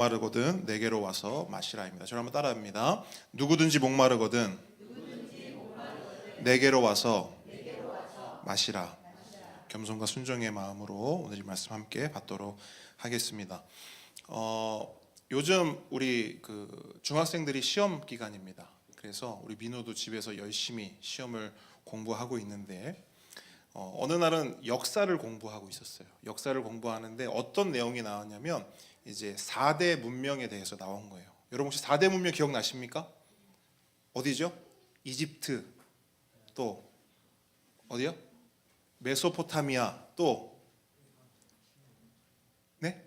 목마르거든 내게로 와서 마시라입니다. 저를 한번 따라합니다. 누구든지 목마르거든 내게로 와서 마시라. 겸손과 순종의 마음으로 오늘 이 말씀 함께 받도록 하겠습니다. 요즘 우리 중학생들이 시험 기간입니다. 그래서 우리 민호도 집에서 열심히 시험을 공부하고 있는데 어느 날은 역사를 공부하고 있었어요. 역사를 공부하는데 어떤 내용이 나왔냐면 이제 4대 문명에 대해서 나온 거예요. 여러분 혹시 4대 문명 기억나십니까? 어디죠? 이집트, 또 어디요? 메소포타미아, 또 네?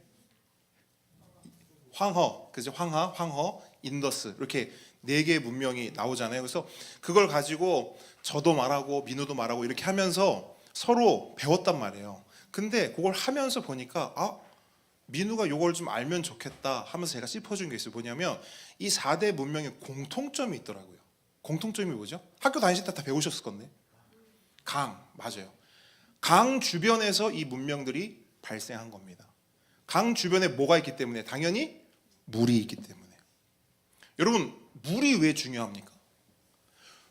황허, 그죠? 황허, 인더스, 이렇게 4개의 문명이 나오잖아요. 그래서 그걸 가지고 저도 말하고 민우도 말하고 이렇게 하면서 서로 배웠단 말이에요. 근데 그걸 하면서 보니까 민우가 이걸 좀 알면 좋겠다 하면서 제가 짚어준 게 있어요. 뭐냐면 이 4대 문명의 공통점이 있더라고요. 공통점이 뭐죠? 학교 다니실 때 다 배우셨을 건데. 강, 맞아요. 강 주변에서 이 문명들이 발생한 겁니다. 강 주변에 뭐가 있기 때문에? 당연히 물이 있기 때문에. 여러분, 물이 왜 중요합니까?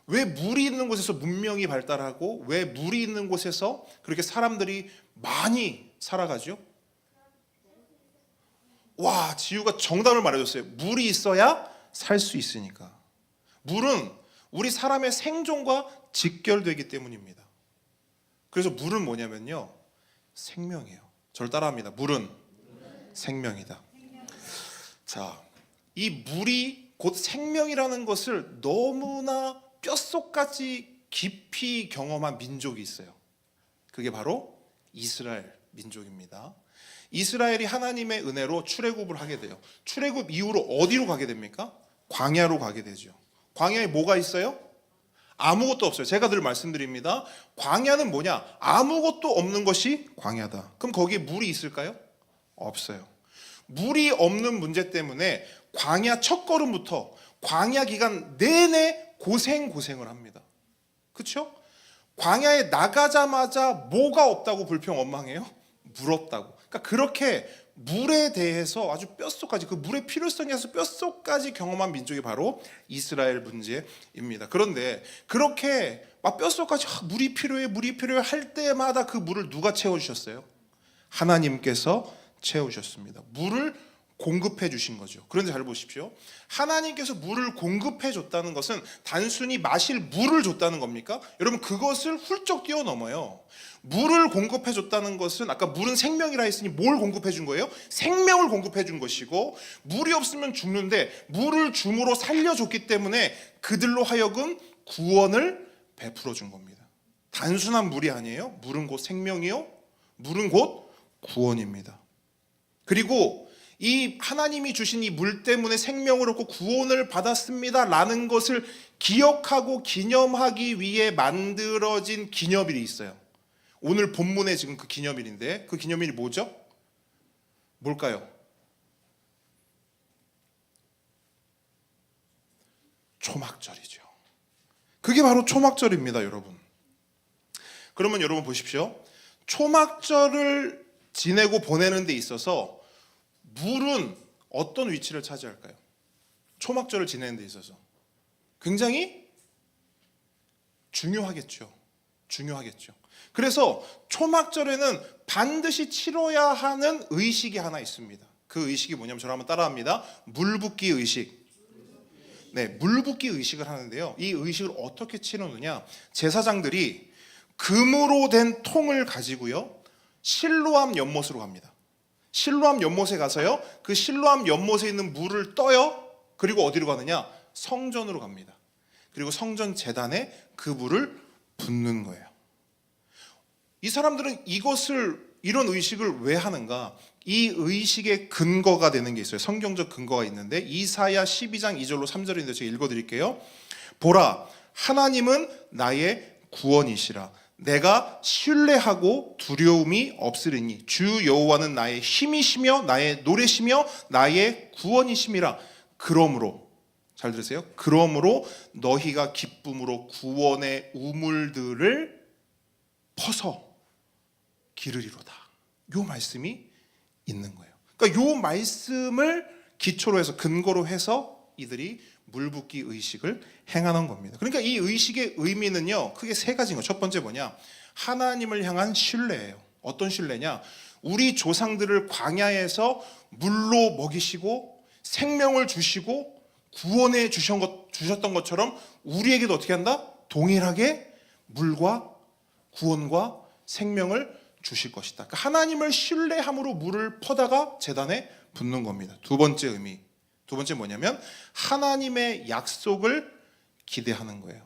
왜 물이 있는 곳에서 문명이 발달하고 왜 물이 있는 곳에서 그렇게 사람들이 많이 살아가죠? 와, 지우가 정답을 말해줬어요. 물이 있어야 살 수 있으니까. 물은 우리 사람의 생존과 직결되기 때문입니다. 그래서 물은 뭐냐면요, 생명이에요. 저를 따라합니다. 물은 생명이다. 자, 이 물이 곧 생명이라는 것을 너무나 뼛속까지 깊이 경험한 민족이 있어요. 그게 바로 이스라엘 민족입니다. 이스라엘이 하나님의 은혜로 출애굽을 하게 돼요. 출애굽 이후로 어디로 가게 됩니까? 광야로 가게 되죠. 광야에 뭐가 있어요? 아무것도 없어요. 제가 늘 말씀드립니다. 광야는 뭐냐? 아무것도 없는 것이 광야다. 그럼 거기에 물이 있을까요? 없어요. 물이 없는 문제 때문에 광야 첫 걸음부터 광야 기간 내내 고생을 합니다. 그렇죠? 광야에 나가자마자 뭐가 없다고 불평원망해요? 물 없다고. 그러니까 그렇게 물에 대해서 아주 뼛속까지, 그 물의 필요성에서 뼛속까지 경험한 민족이 바로 이스라엘 문제입니다. 그런데 그렇게 막 뼛속까지 물이 필요해 할 때마다 그 물을 누가 채워주셨어요? 하나님께서 채우셨습니다. 물을 공급해 주신 거죠. 그런데 잘 보십시오. 하나님께서 물을 공급해 줬다는 것은 단순히 마실 물을 줬다는 겁니까? 여러분, 그것을 훌쩍 뛰어넘어요. 물을 공급해 줬다는 것은, 아까 물은 생명이라 했으니 뭘 공급해 준 거예요? 생명을 공급해 준 것이고, 물이 없으면 죽는데 물을 줌으로 살려줬기 때문에 그들로 하여금 구원을 베풀어 준 겁니다. 단순한 물이 아니에요. 물은 곧 생명이요, 물은 곧 구원입니다. 그리고 이 하나님이 주신 이 물 때문에 생명을 얻고 구원을 받았습니다 라는 것을 기억하고 기념하기 위해 만들어진 기념일이 있어요. 오늘 본문에 지금 그 기념일인데, 그 기념일이 뭐죠? 뭘까요? 초막절이죠. 그게 바로 초막절입니다, 여러분. 그러면 여러분 보십시오. 초막절을 지내고 보내는 데 있어서 물은 어떤 위치를 차지할까요? 초막절을 지내는 데 있어서 굉장히 중요하겠죠. 그래서 초막절에는 반드시 치러야 하는 의식이 하나 있습니다. 그 의식이 뭐냐면, 저를 한번 따라합니다. 물붓기 의식. 네, 물붓기 의식을 하는데요. 이 의식을 어떻게 치르느냐? 제사장들이 금으로 된 통을 가지고요, 실로암 연못으로 갑니다. 실로암 연못에 가서요, 그 실로암 연못에 있는 물을 떠요. 그리고 어디로 가느냐? 성전으로 갑니다. 그리고 성전 제단에 그 물을 붓는 거예요. 이 사람들은 이런 의식을 왜 하는가? 이 의식의 근거가 되는 게 있어요. 성경적 근거가 있는데, 이사야 12장 2절로 3절인데 제가 읽어드릴게요. 보라, 하나님은 나의 구원이시라. 내가 신뢰하고 두려움이 없으리니 주 여호와는 나의 힘이시며 나의 노래시며 나의 구원이심이라. 그러므로, 잘 들으세요. 그러므로 너희가 기쁨으로 구원의 우물들을 퍼서 기르리로다. 요 말씀이 있는 거예요. 그러니까 요 말씀을 기초로 해서 근거로 해서 이들이 물 붓기 의식을 행하는 겁니다. 그러니까 이 의식의 의미는요, 크게 세 가지인 거예요. 첫 번째 뭐냐? 하나님을 향한 신뢰예요. 어떤 신뢰냐? 우리 조상들을 광야에서 물로 먹이시고 생명을 주시고 구원해 주셨던 것처럼 우리에게도 어떻게 한다? 동일하게 물과 구원과 생명을 주실 것이다. 그러니까 하나님을 신뢰함으로 물을 퍼다가 제단에 붓는 겁니다. 두 번째 의미. 두 번째 뭐냐면 하나님의 약속을 기대하는 거예요.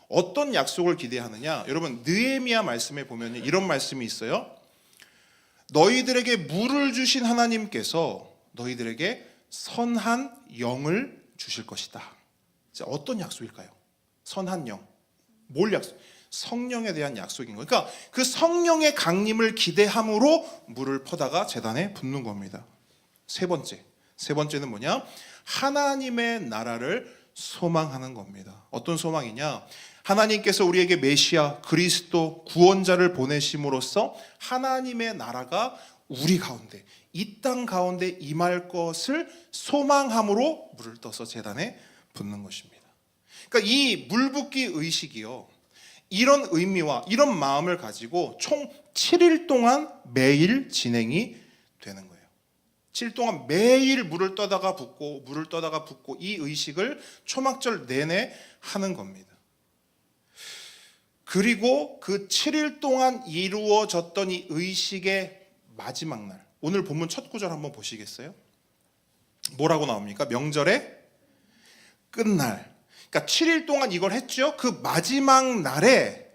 어떤 약속을 기대하느냐? 여러분 느헤미야 말씀에 보면 이런 말씀이 있어요. 너희들에게 물을 주신 하나님께서 너희들에게 선한 영을 주실 것이다. 자, 어떤 약속일까요? 선한 영. 뭘 약속? 성령에 대한 약속인 거예요. 그러니까 그 성령의 강림을 기대함으로 물을 퍼다가 제단에 붓는 겁니다. 세 번째는 뭐냐? 하나님의 나라를 소망하는 겁니다. 어떤 소망이냐? 하나님께서 우리에게 메시아, 그리스도, 구원자를 보내심으로써 하나님의 나라가 우리 가운데, 이 땅 가운데 임할 것을 소망함으로 물을 떠서 제단에 붓는 것입니다. 그러니까 이 물붓기 의식이요, 이런 의미와 이런 마음을 가지고 총 7일 동안 매일 진행이 되는 거예요. 7일 동안 매일 물을 떠다가 붓고 이 의식을 초막절 내내 하는 겁니다. 그리고 그 7일 동안 이루어졌던 이 의식의 마지막 날, 오늘 본문 첫 구절 한번 보시겠어요? 뭐라고 나옵니까? 명절의 끝날. 그러니까 7일 동안 이걸 했죠. 그 마지막 날에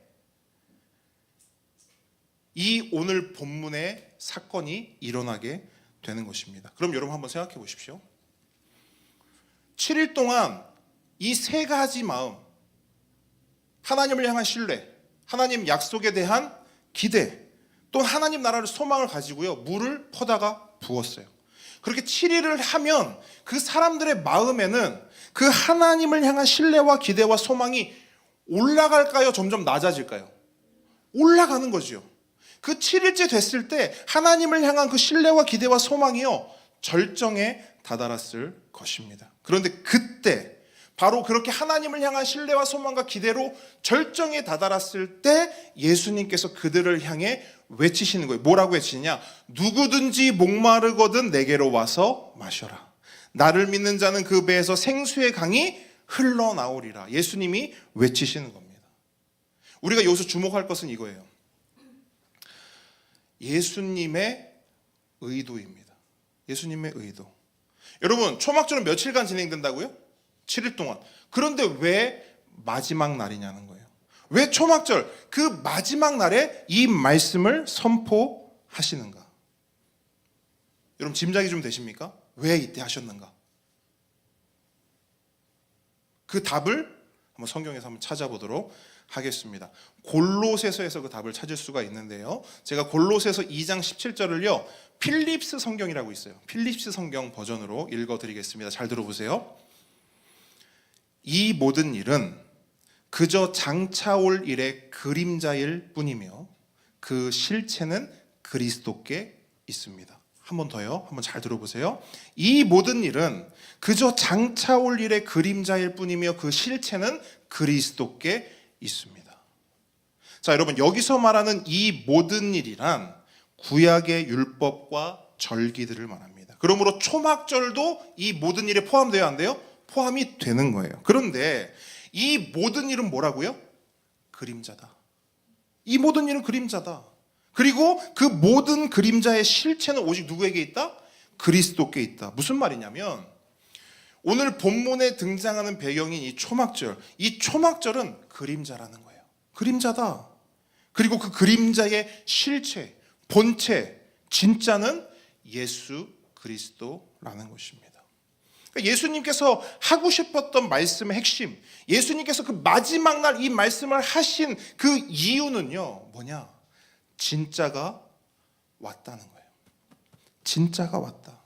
이 오늘 본문의 사건이 일어나게 되는 것입니다. 그럼 여러분 한번 생각해 보십시오. 7일 동안 이 세 가지 마음, 하나님을 향한 신뢰, 하나님 약속에 대한 기대, 또 하나님 나라를 소망을 가지고요, 물을 퍼다가 부었어요. 그렇게 7일을 하면 그 사람들의 마음에는 그 하나님을 향한 신뢰와 기대와 소망이 올라갈까요? 점점 낮아질까요? 올라가는 거죠. 그 7일째 됐을 때 하나님을 향한 그 신뢰와 기대와 소망이요, 절정에 다다랐을 것입니다. 그런데 그때 바로 그렇게 하나님을 향한 신뢰와 소망과 기대로 절정에 다다랐을 때 예수님께서 그들을 향해 외치시는 거예요. 뭐라고 외치냐? 누구든지 목마르거든 내게로 와서 마셔라. 나를 믿는 자는 그 배에서 생수의 강이 흘러나오리라. 예수님이 외치시는 겁니다. 우리가 여기서 주목할 것은 이거예요. 예수님의 의도입니다. 예수님의 의도. 여러분, 초막절은 며칠간 진행된다고요? 7일 동안. 그런데 왜 마지막 날이냐는 거예요. 왜 초막절 그 마지막 날에 이 말씀을 선포하시는가? 여러분 짐작이 좀 되십니까? 왜 이때 하셨는가? 그 답을 한번 성경에서 한번 찾아보도록 하겠습니다. 골로새서에서 그 답을 찾을 수가 있는데요. 제가 골로새서 2장 17절을요. 필립스 성경이라고 있어요. 필립스 성경 버전으로 읽어드리겠습니다. 잘 들어보세요. 이 모든 일은 그저 장차 올 일의 그림자일 뿐이며 그 실체는 그리스도께 있습니다. 한 번 더요. 한번 잘 들어보세요. 이 모든 일은 그저 장차 올 일의 그림자일 뿐이며 그 실체는 그리스도께 있습니다. 자, 여러분 여기서 말하는 이 모든 일이란 구약의 율법과 절기들을 말합니다. 그러므로 초막절도 이 모든 일에 포함되어야 한대요. 포함이 되는 거예요. 그런데 이 모든 일은 뭐라고요? 그림자다. 이 모든 일은 그림자다. 그리고 그 모든 그림자의 실체는 오직 누구에게 있다? 그리스도께 있다. 무슨 말이냐면 오늘 본문에 등장하는 배경인 이 초막절, 이 초막절은 그림자라는 거예요. 그림자다. 그리고 그 그림자의 실체, 본체, 진짜는 예수 그리스도라는 것입니다. 그러니까 예수님께서 하고 싶었던 말씀의 핵심, 예수님께서 그 마지막 날 이 말씀을 하신 그 이유는요, 뭐냐? 진짜가 왔다는 거예요. 진짜가 왔다.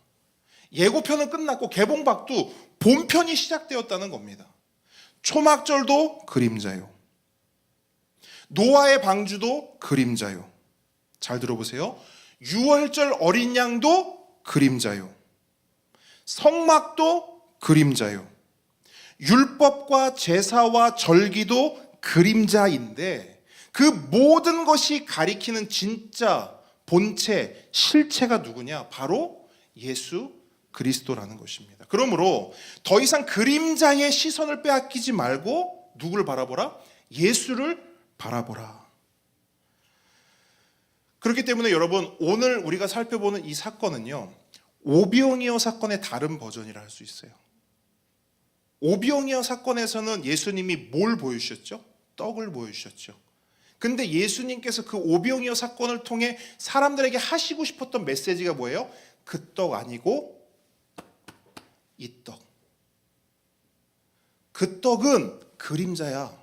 예고편은 끝났고 개봉박도 본편이 시작되었다는 겁니다. 초막절도 그림자요. 노아의 방주도 그림자요. 잘 들어보세요. 유월절 어린 양도 그림자요. 성막도 그림자요. 율법과 제사와 절기도 그림자인데 그 모든 것이 가리키는 진짜 본체, 실체가 누구냐? 바로 예수 그리스도라는 것입니다. 그러므로 더 이상 그림자의 시선을 빼앗기지 말고 누구를 바라보라? 예수를 바라보라. 그렇기 때문에 여러분, 오늘 우리가 살펴보는 이 사건은요, 오병이어 사건의 다른 버전이라 할 수 있어요. 오병이어 사건에서는 예수님이 뭘 보여주셨죠? 떡을 보여주셨죠. 근데 예수님께서 그 오병이어 사건을 통해 사람들에게 하시고 싶었던 메시지가 뭐예요? 그 떡 아니고 이 떡. 그 떡은 그림자야.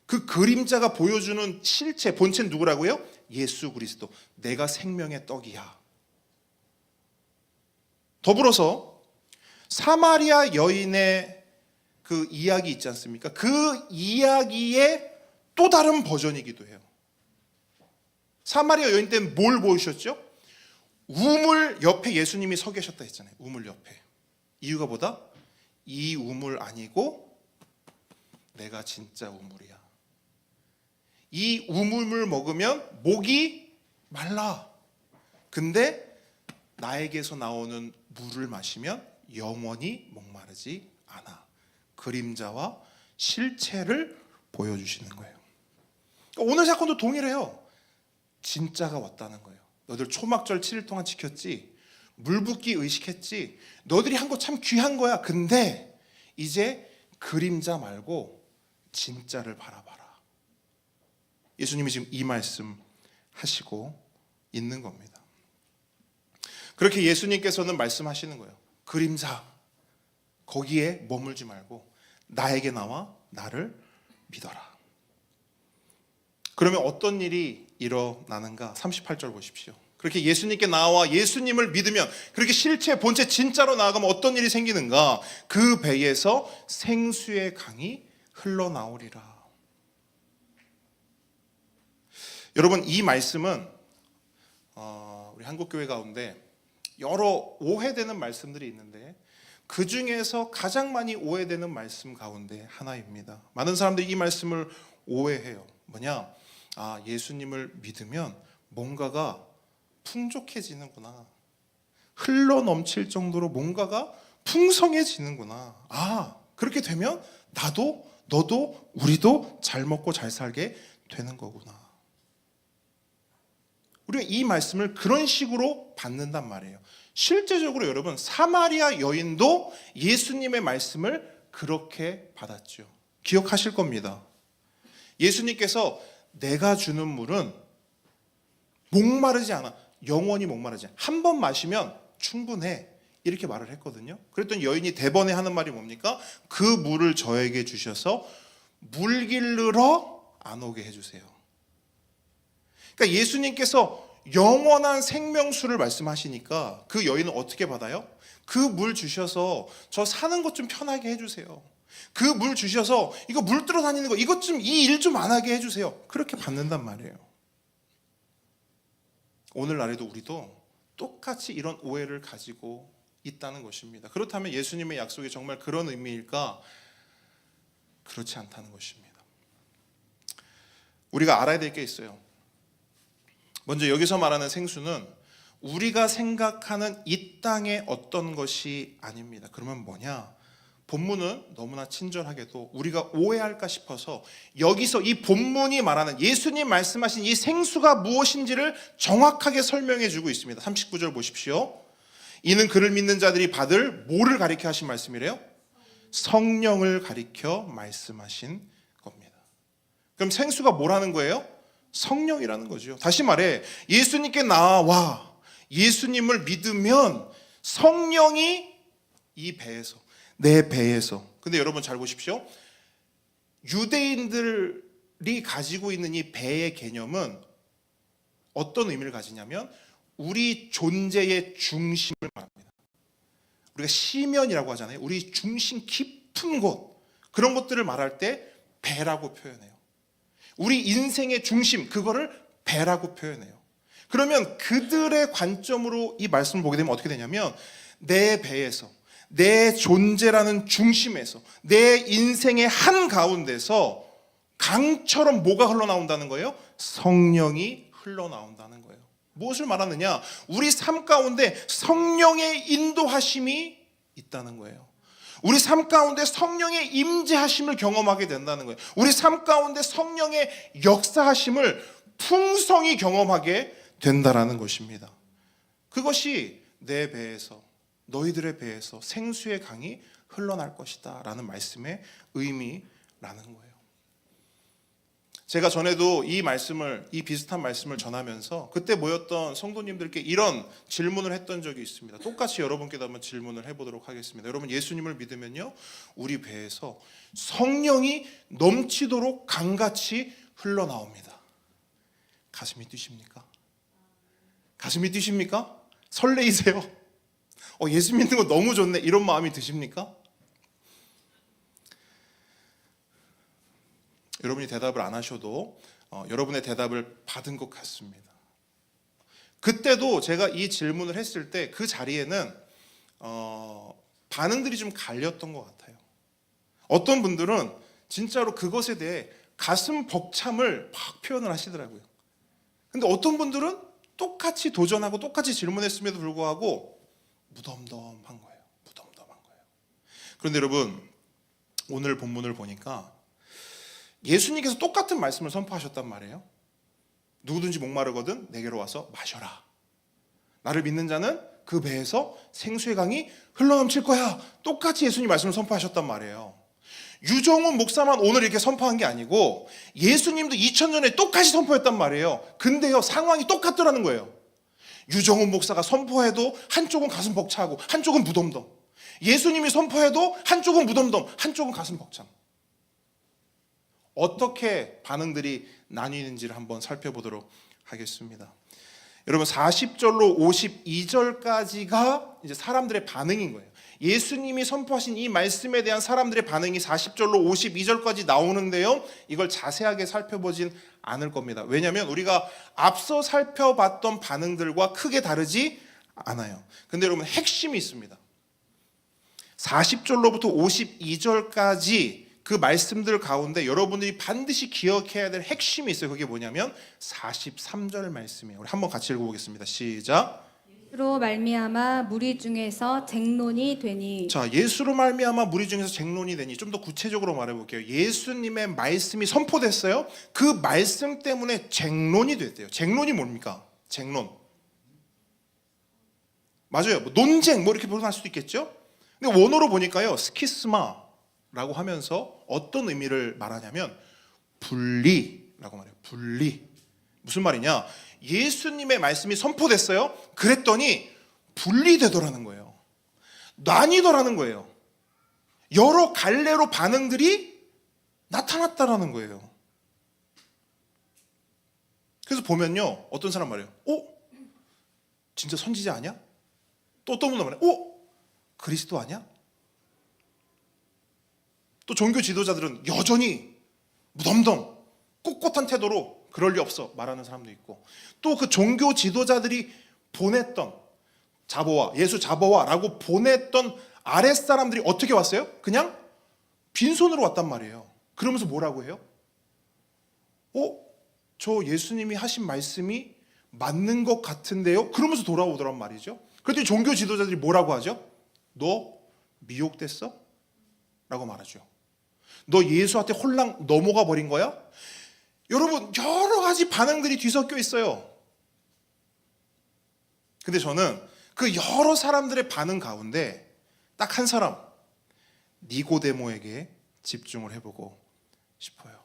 그 그림자가 보여주는 실체, 본체는 누구라고요? 예수 그리스도. 내가 생명의 떡이야. 더불어서 사마리아 여인의 그 이야기 있지 않습니까? 그 이야기의 또 다른 버전이기도 해요. 사마리아 여인 때는 뭘 보여주셨죠? 우물 옆에 예수님이 서 계셨다 했잖아요. 우물 옆에. 이유가 뭐다? 이 우물 아니고 내가 진짜 우물이야. 이 우물을 먹으면 목이 말라. 근데 나에게서 나오는 물을 마시면 영원히 목마르지 않아. 그림자와 실체를 보여주시는 거예요. 오늘 사건도 동일해요. 진짜가 왔다는 거예요. 너들 초막절 7일 동안 지켰지? 물 붓기 의식했지? 너들이 한 거 참 귀한 거야. 근데 이제 그림자 말고 진짜를 바라봐라. 예수님이 지금 이 말씀 하시고 있는 겁니다. 그렇게 예수님께서는 말씀하시는 거예요. 그림자, 거기에 머물지 말고 나에게 나와 나를 믿어라. 그러면 어떤 일이 일어나는가? 38절 보십시오. 그렇게 예수님께 나와 예수님을 믿으면, 그렇게 실체, 본체, 진짜로 나아가면 어떤 일이 생기는가? 그 배에서 생수의 강이 흘러나오리라. 여러분, 이 말씀은 우리 한국교회 가운데 여러 오해되는 말씀들이 있는데 그 중에서 가장 많이 오해되는 말씀 가운데 하나입니다. 많은 사람들이 이 말씀을 오해해요. 뭐냐? 예수님을 믿으면 뭔가가 풍족해지는구나. 흘러 넘칠 정도로 뭔가가 풍성해지는구나. 그렇게 되면 나도, 너도, 우리도 잘 먹고 잘 살게 되는 거구나. 우리가 이 말씀을 그런 식으로 받는단 말이에요. 실제적으로 여러분, 사마리아 여인도 예수님의 말씀을 그렇게 받았죠. 기억하실 겁니다. 예수님께서 내가 주는 물은 목마르지 않아. 영원히 목마르지 않아. 한 번 마시면 충분해. 이렇게 말을 했거든요. 그랬더니 여인이 대번에 하는 말이 뭡니까? 그 물을 저에게 주셔서 물 길르러 안 오게 해주세요. 그러니까 예수님께서 영원한 생명수를 말씀하시니까 그 여인은 어떻게 받아요? 그 물 주셔서 저 사는 것 좀 편하게 해주세요. 그 물 주셔서 이거 물 들어 다니는 거 이것 좀, 이 일 좀 안 하게 해주세요. 그렇게 받는단 말이에요. 오늘날에도 우리도 똑같이 이런 오해를 가지고 있다는 것입니다. 그렇다면 예수님의 약속이 정말 그런 의미일까? 그렇지 않다는 것입니다. 우리가 알아야 될 게 있어요. 먼저 여기서 말하는 생수는 우리가 생각하는 이 땅의 어떤 것이 아닙니다. 그러면 뭐냐? 본문은 너무나 친절하게도 우리가 오해할까 싶어서 여기서 이 본문이 말하는 예수님 말씀하신 이 생수가 무엇인지를 정확하게 설명해 주고 있습니다. 39절 보십시오. 이는 그를 믿는 자들이 받을 뭐를 가리켜 하신 말씀이래요? 성령을 가리켜 말씀하신 겁니다. 그럼 생수가 뭐라는 거예요? 성령이라는 거죠. 다시 말해, 예수님께 나와 예수님을 믿으면 성령이 이 배에서, 내 배에서. 근데 여러분 잘 보십시오. 유대인들이 가지고 있는 이 배의 개념은 어떤 의미를 가지냐면 우리 존재의 중심을 말합니다. 우리가 시면이라고 하잖아요. 우리 중심 깊은 곳, 그런 것들을 말할 때 배라고 표현해요. 우리 인생의 중심, 그거를 배라고 표현해요. 그러면 그들의 관점으로 이 말씀을 보게 되면 어떻게 되냐면 내 배에서, 내 존재라는 중심에서, 내 인생의 한가운데서 강처럼 뭐가 흘러나온다는 거예요? 성령이 흘러나온다는 거예요. 무엇을 말하느냐? 우리 삶 가운데 성령의 인도하심이 있다는 거예요. 우리 삶 가운데 성령의 임재하심을 경험하게 된다는 거예요. 우리 삶 가운데 성령의 역사하심을 풍성히 경험하게 된다라는 것입니다. 그것이 내 배에서, 너희들의 배에서 생수의 강이 흘러날 것이다 라는 말씀의 의미라는 거예요. 제가 전에도 이 비슷한 말씀을 전하면서 그때 모였던 성도님들께 이런 질문을 했던 적이 있습니다. 똑같이 여러분께도 한번 질문을 해보도록 하겠습니다. 여러분, 예수님을 믿으면요, 우리 배에서 성령이 넘치도록 강같이 흘러나옵니다. 가슴이 뛰십니까? 가슴이 뛰십니까? 설레이세요? 예수 믿는 거 너무 좋네, 이런 마음이 드십니까? 여러분이 대답을 안 하셔도 여러분의 대답을 받은 것 같습니다. 그때도 제가 이 질문을 했을 때 그 자리에는 반응들이 좀 갈렸던 것 같아요. 어떤 분들은 진짜로 그것에 대해 가슴 벅참을 막 표현을 하시더라고요. 근데 어떤 분들은 똑같이 도전하고 똑같이 질문했음에도 불구하고 무덤덤한 거예요. 무덤덤한 거예요. 그런데 여러분, 오늘 본문을 보니까 예수님께서 똑같은 말씀을 선포하셨단 말이에요. 누구든지 목마르거든 내게로 와서 마셔라. 나를 믿는 자는 그 배에서 생수의 강이 흘러넘칠 거야. 똑같이 예수님 말씀을 선포하셨단 말이에요. 유정훈 목사만 오늘 이렇게 선포한 게 아니고 예수님도 2000년에 똑같이 선포했단 말이에요. 근데요, 상황이 똑같더라는 거예요. 유정훈 목사가 선포해도 한쪽은 가슴 벅차고 한쪽은 무덤덤. 예수님이 선포해도 한쪽은 무덤덤, 한쪽은 가슴 벅참. 어떻게 반응들이 나뉘는지를 한번 살펴보도록 하겠습니다. 여러분, 40절로 52절까지가 이제 사람들의 반응인 거예요. 예수님이 선포하신 이 말씀에 대한 사람들의 반응이 40절로 52절까지 나오는데요, 이걸 자세하게 살펴보진 않을 겁니다. 왜냐하면 우리가 앞서 살펴봤던 반응들과 크게 다르지 않아요. 근데 여러분, 핵심이 있습니다. 40절로부터 52절까지 그 말씀들 가운데 여러분들이 반드시 기억해야 될 핵심이 있어요. 그게 뭐냐면 43절 말씀이에요. 우리 한번 같이 읽어보겠습니다. 시작. 예수로 말미암아 무리 중에서 쟁론이 되니. 자, 예수로 말미암아 무리 중에서 쟁론이 되니. 좀 더 구체적으로 말해볼게요. 예수님의 말씀이 선포됐어요. 그 말씀 때문에 쟁론이 됐대요. 쟁론이 뭡니까? 쟁론. 맞아요. 뭐 논쟁 뭐 이렇게 표현할 수도 있겠죠. 근데 원어로 보니까요, 스키스마라고 하면서 어떤 의미를 말하냐면 분리라고 말해요. 분리. 무슨 말이냐? 예수님의 말씀이 선포됐어요. 그랬더니 분리되더라는 거예요. 나뉘더라는 거예요. 여러 갈래로 반응들이 나타났다라는 거예요. 그래서 보면요, 어떤 사람 말이에요. 진짜 선지자 아니야? 또 어떤 분은 말해요. 그리스도 아니야? 또 종교 지도자들은 여전히 무덤덤 꼿꼿한 태도로 그럴 리 없어 말하는 사람도 있고, 또 그 종교 지도자들이 보냈던 잡아와, 예수 잡아와 라고 보냈던 아랫사람들이 어떻게 왔어요? 그냥 빈손으로 왔단 말이에요. 그러면서 뭐라고 해요? 저 예수님이 하신 말씀이 맞는 것 같은데요? 그러면서 돌아오더란 말이죠. 그랬더니 종교 지도자들이 뭐라고 하죠? 너 미혹됐어? 라고 말하죠. 너 예수한테 홀랑 넘어가 버린 거야? 여러분, 여러 가지 반응들이 뒤섞여 있어요. 근데 저는 그 여러 사람들의 반응 가운데 딱 한 사람, 니고데모에게 집중을 해보고 싶어요.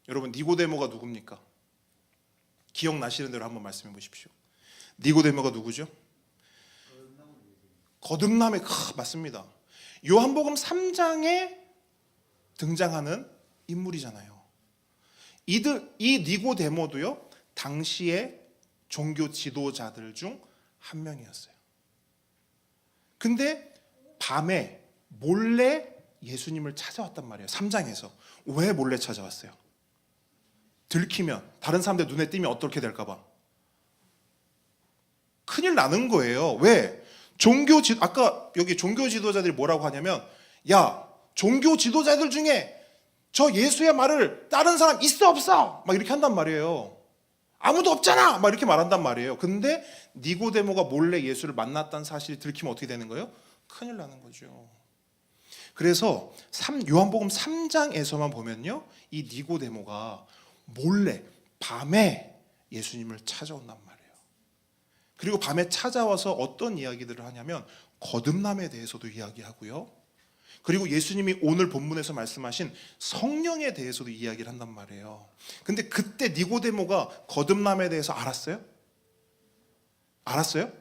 여러분, 니고데모가 누굽니까? 기억나시는 대로 한번 말씀해 보십시오. 니고데모가 누구죠? 거듭남의 맞습니다. 요한복음 3장에 등장하는 인물이잖아요. 이 니고데모도요, 당시의 종교 지도자들 중 한 명이었어요. 근데 밤에 몰래 예수님을 찾아왔단 말이에요. 3장에서. 왜 몰래 찾아왔어요? 들키면, 다른 사람들 눈에 띄면 어떻게 될까 봐. 큰일 나는 거예요. 왜? 아까 여기 종교 지도자들이 뭐라고 하냐면, 야, 종교 지도자들 중에 저 예수의 말을 따른 사람 있어 없어? 막 이렇게 한단 말이에요. 아무도 없잖아! 막 이렇게 말한단 말이에요. 근데 니고데모가 몰래 예수를 만났다는 사실이 들키면 어떻게 되는 거예요? 큰일 나는 거죠. 그래서 요한복음 3장에서만 보면요, 이 니고데모가 몰래 밤에 예수님을 찾아온단 말이에요. 그리고 밤에 찾아와서 어떤 이야기들을 하냐면 거듭남에 대해서도 이야기하고요, 그리고 예수님이 오늘 본문에서 말씀하신 성령에 대해서도 이야기를 한단 말이에요. 근데 그때 니고데모가 거듭남에 대해서 알았어요? 알았어요?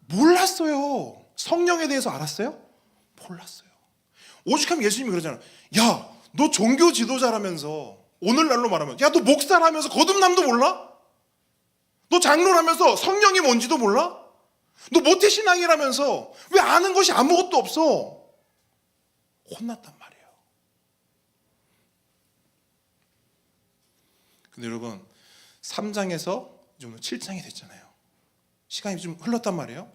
몰랐어요. 성령에 대해서 알았어요? 몰랐어요. 오죽하면 예수님이 그러잖아요. 야, 너 종교 지도자라면서, 오늘날로 말하면, 야, 너 목사라면서 거듭남도 몰라? 너 장로라면서 성령이 뭔지도 몰라? 너 모태신앙이라면서 왜 아는 것이 아무것도 없어? 혼났단 말이에요. 근데 여러분, 3장에서 이제 7장이 됐잖아요. 시간이 좀 흘렀단 말이에요.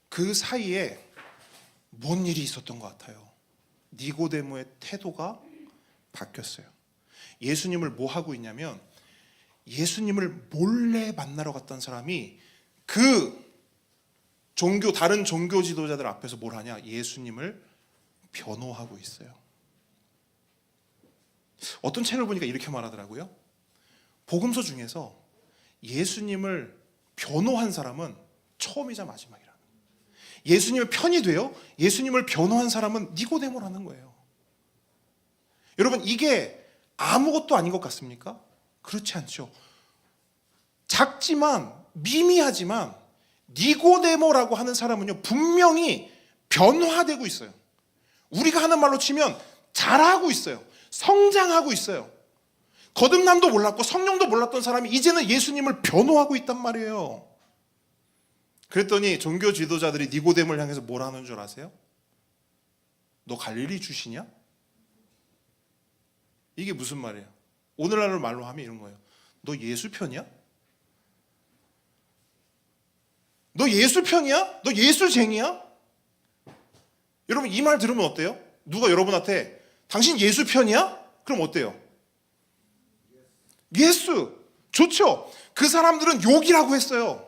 그 사이에 뭔 일이 있었던 것 같아요. 니고데모의 태도가 바뀌었어요. 예수님을 뭐 하고 있냐면, 예수님을 몰래 만나러 갔던 사람이 그 다른 종교 지도자들 앞에서 뭘 하냐? 예수님을 변호하고 있어요. 어떤 책을 보니까 이렇게 말하더라고요. 복음서 중에서 예수님을 변호한 사람은 처음이자 마지막이라는 거예요. 예수님의 편이 돼요? 예수님을 변호한 사람은 니고데모라는 거예요. 여러분, 이게 아무것도 아닌 것 같습니까? 그렇지 않죠. 작지만 미미하지만 니고데모라고 하는 사람은요, 분명히 변화되고 있어요. 우리가 하는 말로 치면 자라고 있어요. 성장하고 있어요. 거듭남도 몰랐고 성령도 몰랐던 사람이 이제는 예수님을 변호하고 있단 말이에요. 그랬더니 종교 지도자들이 니고데모를 향해서 뭐라 하는 줄 아세요? 너 갈릴리 출신이야? 이게 무슨 말이에요? 오늘날 말로 하면 이런 거예요. 너 예수 편이야? 너 예수 편이야? 너 예수쟁이야? 여러분, 이 말 들으면 어때요? 누가 여러분한테 당신 예수 편이야? 그럼 어때요? 예수! 좋죠? 그 사람들은 욕이라고 했어요.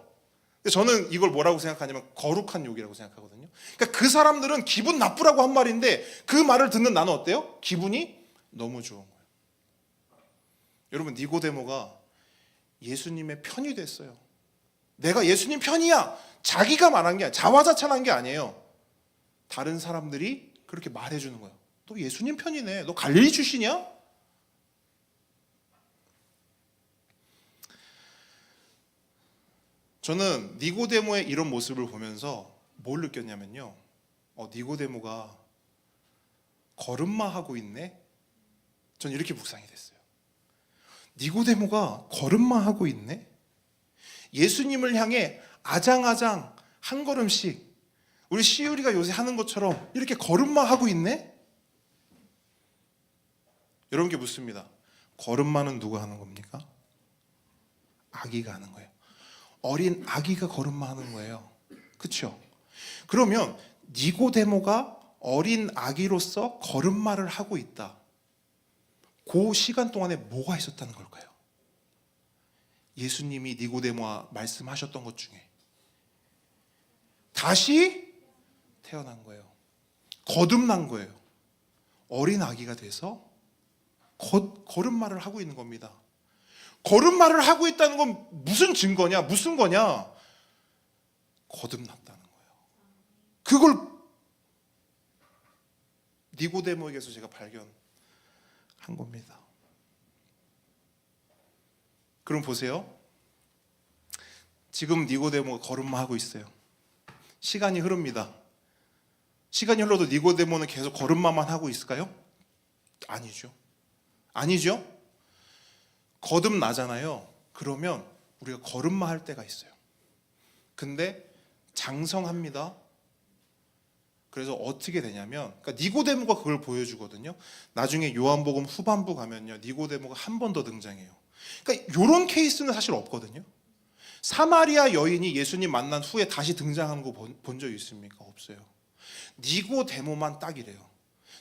저는 이걸 뭐라고 생각하냐면 거룩한 욕이라고 생각하거든요. 그러니까 그 사람들은 기분 나쁘라고 한 말인데 그 말을 듣는 나는 어때요? 기분이 너무 좋은 거예요. 여러분, 니고데모가 예수님의 편이 됐어요. 내가 예수님 편이야. 자기가 말한 게 아니에요. 자화자찬한 게 아니에요. 다른 사람들이 그렇게 말해주는 거예요. 너 예수님 편이네. 너 갈릴리 출신이야? 저는 니고데모의 이런 모습을 보면서 뭘 느꼈냐면요, 니고데모가 걸음마하고 있네? 전 이렇게 묵상이 됐어요. 니고데모가 걸음마하고 있네? 예수님을 향해 아장아장 한 걸음씩 우리 시우리가 요새 하는 것처럼 이렇게 걸음마하고 있네? 여러분께 묻습니다. 걸음마는 누가 하는 겁니까? 아기가 하는 거예요. 어린 아기가 걸음마하는 거예요. 그렇죠? 그러면 니고데모가 어린 아기로서 걸음마를 하고 있다. 그 시간 동안에 뭐가 있었다는 걸까요? 예수님이 니고데모와 말씀하셨던 것 중에 다시 태어난 거예요. 거듭난 거예요. 어린 아기가 돼서 걸음마를 하고 있는 겁니다. 걸음마를 하고 있다는 건 무슨 증거냐? 무슨 거냐? 거듭났다는 거예요. 그걸 니고데모에게서 제가 발견한 겁니다. 그럼 보세요. 지금 니고데모가 걸음마하고 있어요. 시간이 흐릅니다. 시간이 흘러도 니고데모는 계속 걸음마만 하고 있을까요? 아니죠. 아니죠. 거듭나잖아요. 그러면 우리가 걸음마 할 때가 있어요. 근데 장성합니다. 그래서 어떻게 되냐면, 그러니까 니고데모가 그걸 보여주거든요. 나중에 요한복음 후반부 가면요, 니고데모가 한 번 더 등장해요. 그러니까 이런 케이스는 사실 없거든요. 사마리아 여인이 예수님 만난 후에 다시 등장하는 거 본 적 있습니까? 없어요. 니고데모만 딱 이래요.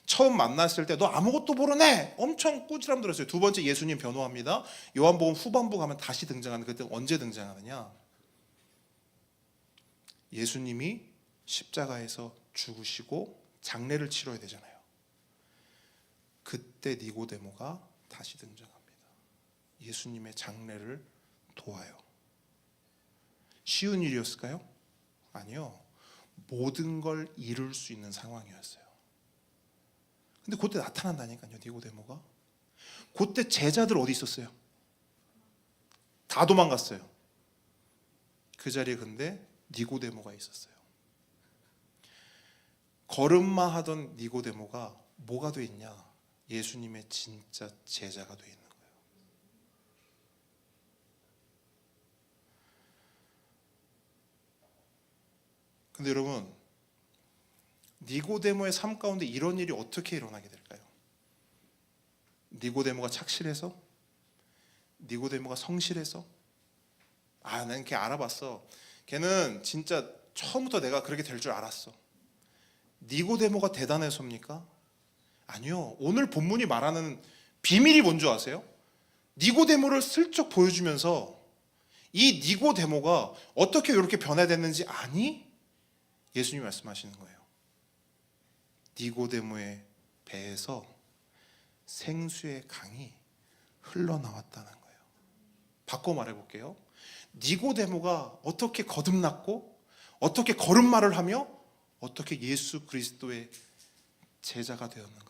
처음 만났을 때 너 아무것도 모르네 엄청 꾸지람 들었어요. 두 번째 예수님 변호합니다. 요한복음 후반부 가면 다시 등장하는, 그때 언제 등장하느냐, 예수님이 십자가에서 죽으시고 장례를 치러야 되잖아요. 그때 니고데모가 다시 등장합니다. 예수님의 장례를 도와요. 쉬운 일이었을까요? 아니요. 모든 걸 이룰 수 있는 상황이었어요. 근데 그때 나타난다니까요, 니고데모가. 그때 제자들 어디 있었어요? 다 도망갔어요. 그 자리에 근데 니고데모가 있었어요. 걸음마 하던 니고데모가 뭐가 돼 있냐? 예수님의 진짜 제자가 돼 있는 거예요. 근데 여러분, 니고데모의 삶 가운데 이런 일이 어떻게 일어나게 될까요? 니고데모가 착실해서? 니고데모가 성실해서? 난 걔 알아봤어. 걔는 진짜 처음부터 내가 그렇게 될 줄 알았어. 니고데모가 대단해서입니까? 아니요. 오늘 본문이 말하는 비밀이 뭔지 아세요? 니고데모를 슬쩍 보여주면서 이 니고데모가 어떻게 이렇게 변화됐는지 아니? 예수님이 말씀하시는 거예요. 니고데모의 배에서 생수의 강이 흘러나왔다는 거예요. 바꿔 말해볼게요. 니고데모가 어떻게 거듭났고 어떻게 걸음마를 하며 어떻게 예수 그리스도의 제자가 되었는가.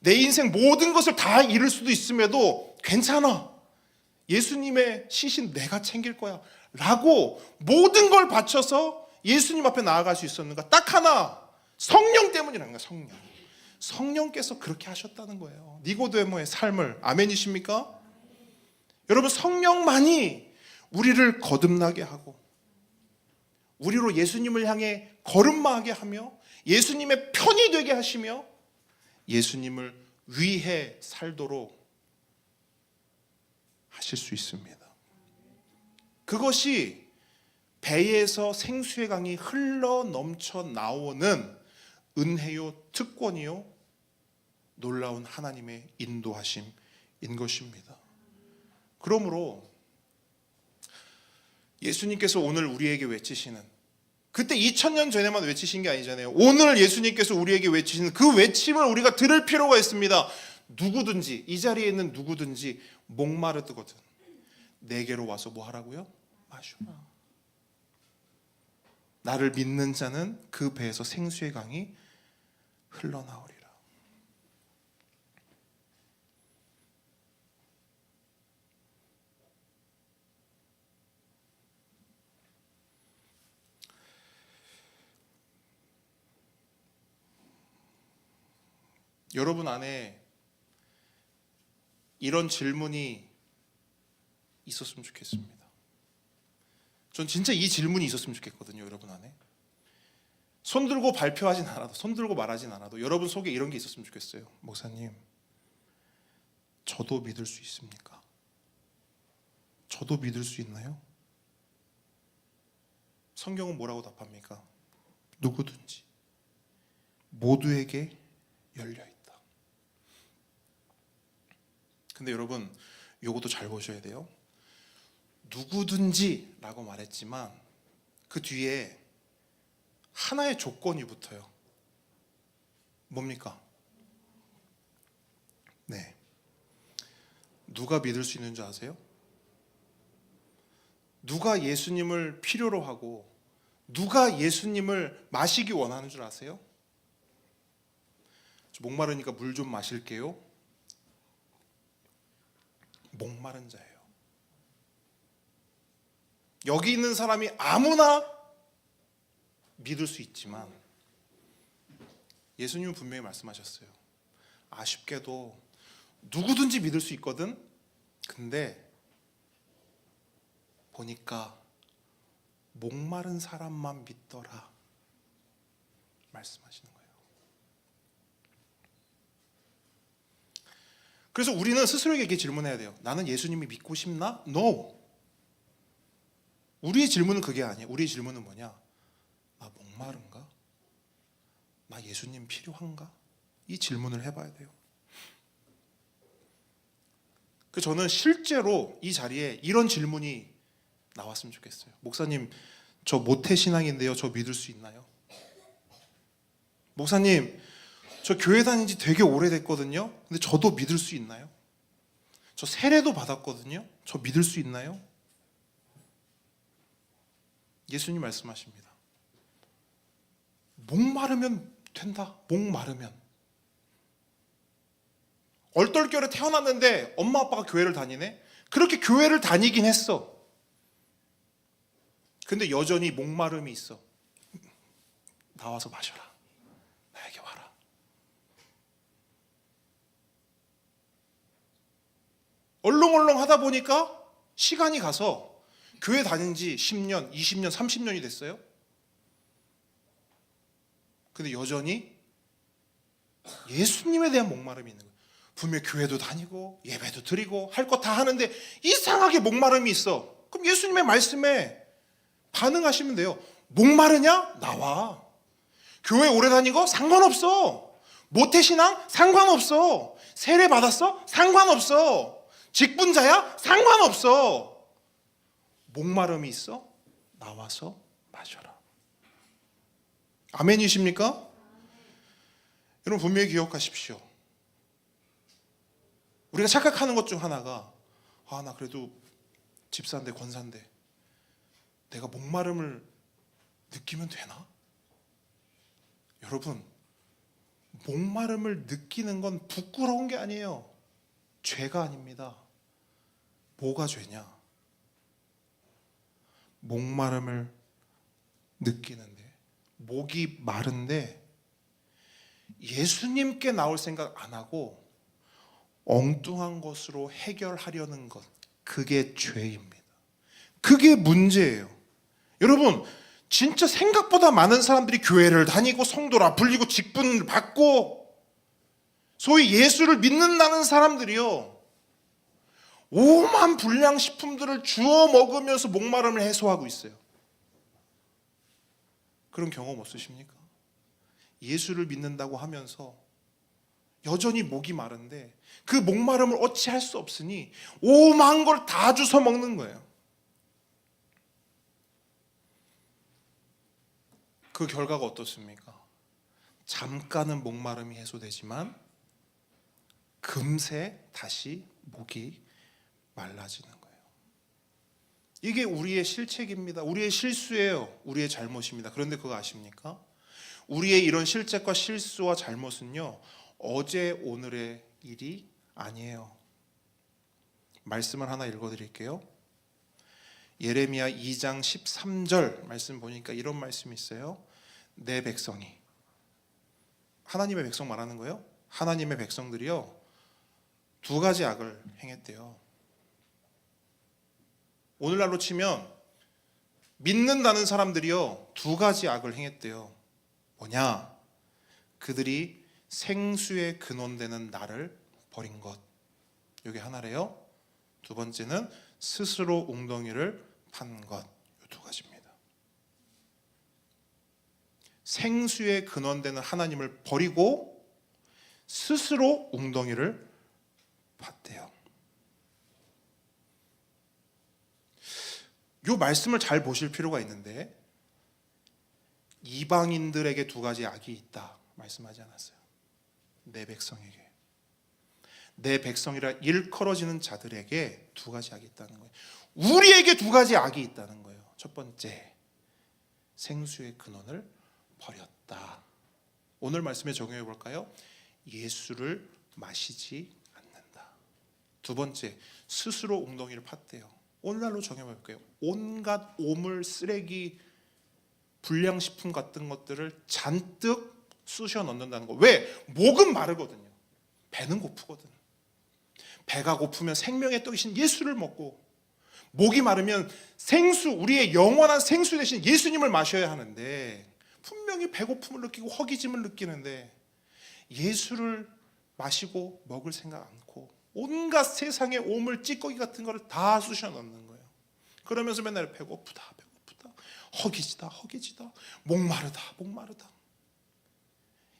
내 인생 모든 것을 다 잃을 수도 있음에도 괜찮아, 예수님의 시신 내가 챙길 거야 라고 모든 걸 바쳐서 예수님 앞에 나아갈 수 있었는가? 딱 하나, 성령 때문이라는 거야. 성령께서 그렇게 하셨다는 거예요. 니고데모의 삶을. 아멘이십니까? 여러분, 성령만이 우리를 거듭나게 하고 우리로 예수님을 향해 걸음마하게 하며 예수님의 편이 되게 하시며 예수님을 위해 살도록 하실 수 있습니다. 그것이 배에서 생수의 강이 흘러 넘쳐 나오는 은혜요, 특권이요, 놀라운 하나님의 인도하심인 것입니다. 그러므로 예수님께서 오늘 우리에게 외치시는, 그때 2000년 전에만 외치신 게 아니잖아요. 오늘 예수님께서 우리에게 외치시는 그 외침을 우리가 들을 필요가 있습니다. 누구든지, 이 자리에 있는 누구든지 목마르거든 내게로 와서 뭐 하라고요? 마셔라. 나를 믿는 자는 그 배에서 생수의 강이 흘러나오리라. 여러분 안에 이런 질문이 있었으면 좋겠습니다. 전 진짜 이 질문이 있었으면 좋겠거든요. 여러분 안에 손 들고 발표하진 않아도, 손 들고 말하진 않아도 여러분 속에 이런 게 있었으면 좋겠어요. 목사님, 저도 믿을 수 있습니까? 저도 믿을 수 있나요? 성경은 뭐라고 답합니까? 누구든지, 모두에게 열려있다. 근데 여러분, 요것도 잘 보셔야 돼요. 누구든지 라고 말했지만 그 뒤에 하나의 조건이 붙어요. 뭡니까? 네. 누가 믿을 수 있는 줄 아세요? 누가 예수님을 필요로 하고 누가 예수님을 마시기 원하는 줄 아세요? 목마르니까 물 좀 마실게요. 목마른 자예요. 여기 있는 사람이 아무나 믿을 수 있지만 예수님은 분명히 말씀하셨어요. 아쉽게도 누구든지 믿을 수 있거든. 근데 보니까 목마른 사람만 믿더라 말씀하시는 거예요. 그래서 우리는 스스로에게 질문해야 돼요. 나는 예수님이 믿고 싶나? No. 우리의 질문은 그게 아니에요. 우리의 질문은 뭐냐? 나 목마른가? 나 예수님 필요한가? 이 질문을 해봐야 돼요. 저는 실제로 이 자리에 이런 질문이 나왔으면 좋겠어요. 목사님, 저 모태신앙인데요, 저 믿을 수 있나요? 목사님, 저 교회 다닌 지 되게 오래됐거든요. 근데 저도 믿을 수 있나요? 저 세례도 받았거든요. 저 믿을 수 있나요? 예수님 말씀하십니다. 목마르면 된다. 목마르면. 얼떨결에 태어났는데 엄마 아빠가 교회를 다니네? 그렇게 교회를 다니긴 했어. 근데 여전히 목마름이 있어. 나와서 마셔라. 나에게 와라. 얼렁얼렁 하다 보니까 시간이 가서 교회 다닌 지 10년, 20년, 30년이 됐어요. 근데 여전히 예수님에 대한 목마름이 있는 거예요. 분명히 교회도 다니고 예배도 드리고 할 거 다 하는데 이상하게 목마름이 있어. 그럼 예수님의 말씀에 반응하시면 돼요. 목마르냐? 나와. 교회 오래 다니고 상관없어. 모태신앙? 상관없어. 세례 받았어? 상관없어. 직분자야? 상관없어. 목마름이 있어? 나와서 마셔라. 아멘이십니까? 여러분 분명히 기억하십시오. 우리가 착각하는 것 중 하나가 나 그래도 집사인데 권사인데 내가 목마름을 느끼면 되나? 여러분, 목마름을 느끼는 건 부끄러운 게 아니에요. 죄가 아닙니다. 뭐가 죄냐? 목마름을 느끼는데, 목이 마른데 예수님께 나올 생각 안 하고 엉뚱한 것으로 해결하려는 것, 그게 죄입니다. 그게 문제예요. 여러분, 진짜 생각보다 많은 사람들이 교회를 다니고 성도라 불리고 직분을 받고 소위 예수를 믿는다는 사람들이요, 오만 불량식품들을 주워 먹으면서 목마름을 해소하고 있어요. 그런 경험 없으십니까? 예수를 믿는다고 하면서 여전히 목이 마른데 그 목마름을 어찌할 수 없으니 오만 걸 다 주워 먹는 거예요. 그 결과가 어떻습니까? 잠깐은 목마름이 해소되지만 금세 다시 목이 말라지는 거예요. 이게 우리의 실책입니다. 우리의 실수예요. 우리의 잘못입니다. 그런데 그거 아십니까? 우리의 이런 실책과 실수와 잘못은요, 어제 오늘의 일이 아니에요. 말씀을 하나 읽어드릴게요. 예레미야 2장 13절 말씀 보니까 이런 말씀이 있어요. 내 백성이, 하나님의 백성 말하는 거예요. 하나님의 백성들이요, 두 가지 악을 행했대요. 오늘날로 치면 믿는다는 사람들이요, 두 가지 악을 행했대요. 뭐냐? 그들이 생수의 근원되는 나를 버린 것, 이게 하나래요. 두 번째는 스스로 웅덩이를 판 것, 이 두 가지입니다. 생수의 근원되는 하나님을 버리고 스스로 웅덩이를 팠대요. 이 말씀을 잘 보실 필요가 있는데, 이방인들에게 두 가지 악이 있다 말씀하지 않았어요. 내 백성에게, 내 백성이라 일컬어지는 자들에게 두 가지 악이 있다는 거예요. 우리에게 두 가지 악이 있다는 거예요. 첫 번째, 생수의 근원을 버렸다. 오늘 말씀에 적용해 볼까요? 예수를 마시지 않는다. 두 번째, 스스로 웅덩이를 팠대요. 오늘날로 적용해 볼게요. 온갖 오물, 쓰레기, 불량식품 같은 것들을 잔뜩 쑤셔 넣는다는 거. 왜? 목은 마르거든요. 배는 고프거든. 배가 고프면 생명의 떡이신 예수를 먹고, 목이 마르면 생수, 우리의 영원한 생수 대신 예수님을 마셔야 하는데, 분명히 배고픔을 느끼고 허기짐을 느끼는데 예수를 마시고 먹을 생각 않고 온갖 세상의 오물, 찌꺼기 같은 거를 다 쑤셔 넣는 거예요. 그러면서 맨날 배고프다, 허기지다, 목마르다.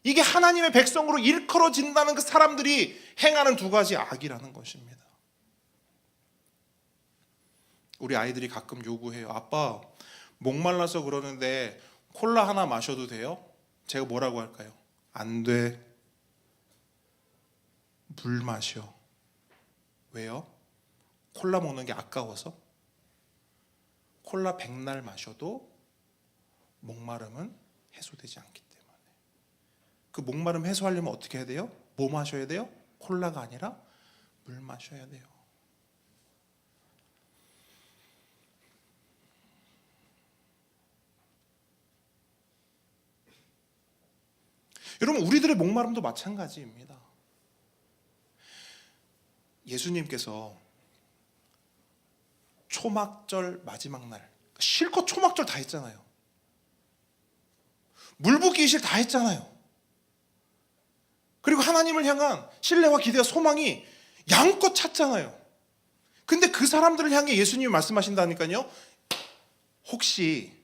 이게 하나님의 백성으로 일컬어진다는 그 사람들이 행하는 두 가지 악이라는 것입니다. 우리 아이들이 가끔 요구해요. 아빠, 목말라서 그러는데 콜라 하나 마셔도 돼요? 제가 뭐라고 할까요? 안 돼. 물 마셔. 왜요? 콜라 먹는 게 아까워서? 콜라 백날 마셔도 목마름은 해소되지 않기 때문에. 그 목마름 해소하려면 어떻게 해야 돼요? 뭐 마셔야 돼요? 콜라가 아니라 물 마셔야 돼요. 여러분, 우리들의 목마름도 마찬가지입니다. 예수님께서 초막절 마지막 날 실컷 초막절 다 했잖아요. 물 붓기 이실 다 했잖아요. 그리고 하나님을 향한 신뢰와 기대와 소망이 양껏 찼잖아요. 근데 그 사람들을 향해 예수님이 말씀하신다니까요. 혹시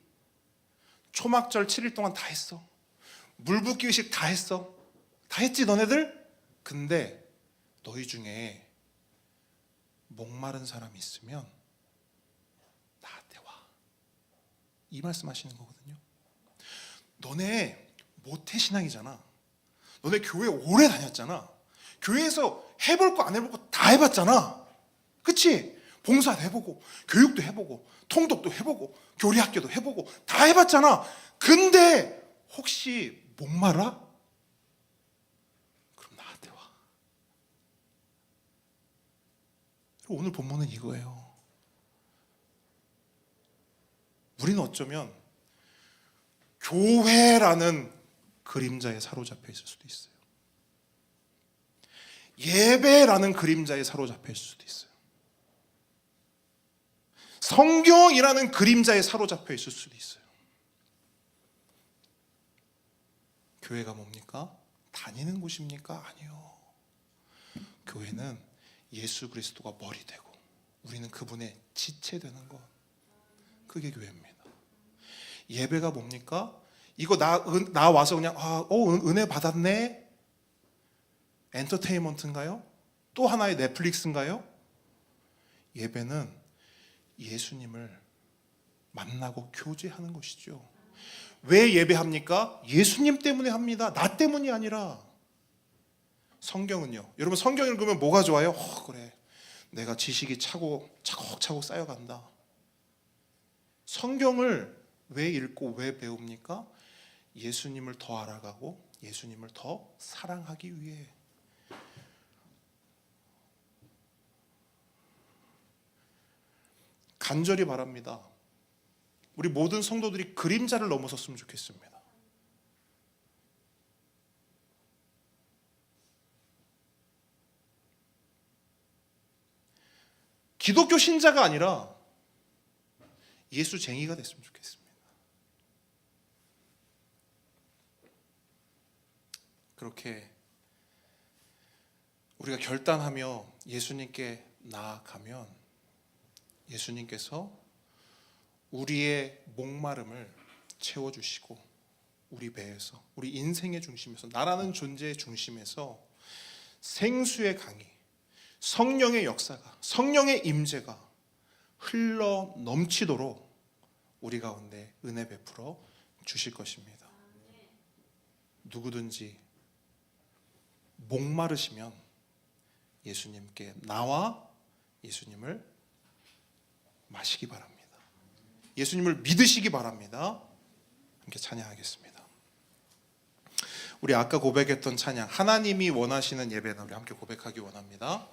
초막절 7일 동안 다 했어? 물 붓기 의식 다 했어? 다 했지 너네들? 근데 너희 중에 목마른 사람이 있으면 나한테 와. 이 말씀하시는 거거든요. 너네 모태신앙이잖아. 너네 교회 오래 다녔잖아. 교회에서 해볼 거 안 해볼 거 다 해봤잖아. 그치? 봉사도 해보고 교육도 해보고 통독도 해보고 교리학교도 해보고 다 해봤잖아. 근데 혹시 목마라? 그럼 나한테 와. 오늘 본문은 이거예요. 우리는 어쩌면 교회라는 그림자에 사로잡혀 있을 수도 있어요. 예배라는 그림자에 사로잡혀 있을 수도 있어요. 성경이라는 그림자에 사로잡혀 있을 수도 있어요. 교회가 뭡니까? 다니는 곳입니까? 아니요. 교회는 예수 그리스도가 머리 되고 우리는 그분의 지체 되는 것. 그게 교회입니다. 예배가 뭡니까? 이거 나 와서 그냥 은혜 받았네? 엔터테인먼트인가요? 또 하나의 넷플릭스인가요? 예배는 예수님을 만나고 교제하는 것이죠. 왜 예배합니까? 예수님 때문에 합니다. 나 때문이 아니라. 성경은요. 여러분 성경 읽으면 뭐가 좋아요? 그래. 내가 지식이 차곡차곡 쌓여간다. 성경을 왜 읽고 왜 배웁니까? 예수님을 더 알아가고 예수님을 더 사랑하기 위해. 간절히 바랍니다. 우리 모든 성도들이 그림자를 넘어섰으면 좋겠습니다. 기독교 신자가 아니라 예수쟁이가 됐으면 좋겠습니다. 그렇게 우리가 결단하며 예수님께 나아가면 예수님께서 우리의 목마름을 채워주시고 우리 배에서 우리 인생의 중심에서 나라는 존재의 중심에서 생수의 강이 성령의 역사가 성령의 임재가 흘러 넘치도록 우리 가운데 은혜 베풀어 주실 것입니다. 누구든지 목마르시면 예수님께 나와 예수님을 마시기 바랍니다. 예수님을 믿으시기 바랍니다. 함께 찬양하겠습니다. 우리 아까 고백했던 찬양 하나님이 원하시는 예배는 우리 함께 고백하기 원합니다.